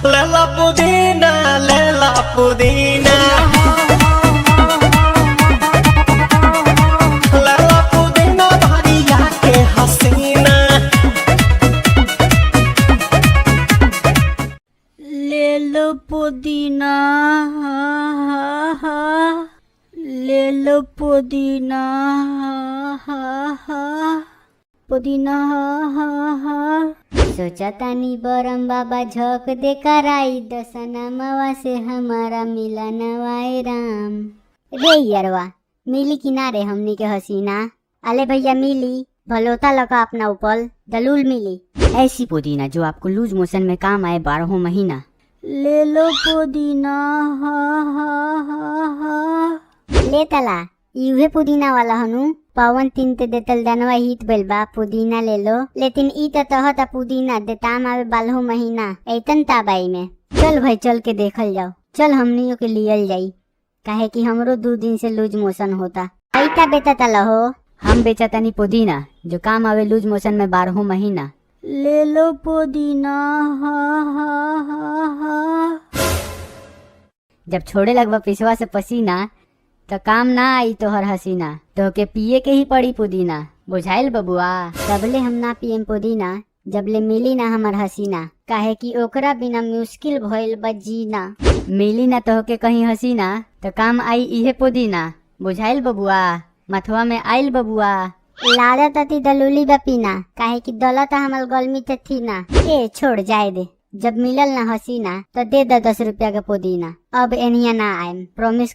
लेला पुदीना लेला पुदीना लेला पुदीना भरिया के हसीना। ले लो पुदीना ले लो पुदीना पुदीना। सोचा तानी बरम बाबा झोंक दे कराई दसनमवा से हमारा मिला नवाए राम। रे यरवा मिली किनारे हमनी के हसीना। अले भैया मिली भलोता लगा अपना ऊपर दलूल मिली। ऐसी पुदीना जो आपको लूज मोशन में काम आए 12 महीना। ले लो पुदीना ले तला यूहे पुदीना वाला हनु पवन 3 ते देतल दनवा हित बेल बा पुदीना ले लो। लेकिन ई तहत पुदीना देताम आवे 12 महीना ऐतन ताबाई में। चल भाई चल के देखल जाओ। चल हमनियों के लियल जाई काहे कि हमरो 2 दिन से लूज मोशन होता। ऐता बेटा तला हो हम बेचा तनी पुदीना जो काम आवे लूज मोशन में 12 महीना। ले लो पुदीना जब छोड़े लगवा पिसवा से पसीना तो काम ना आई तोहर हसीना। तो के पिए के ही पड़ी पुदीना बुझाइल बबुआ। तबले हम ना पियम पुदीना जबले मिली ना हमर हसीना काहे कि ओकरा बिना मुश्किल भइल बा जीना। मिली ना तो के कहीं हसीना तो काम आई इहे पुदीना बुझाइल बबुआ। मथवा में आइल बबुआ। लाड़ा तती दलूली बा पीना काहे कि दौलत हमल गलमी ते थी ना। ए छोड़ जाए दे जब मिलल ना हसीना तो दे 10 रुपया का पुदीना। अब एनिया ना आएम प्रॉमिस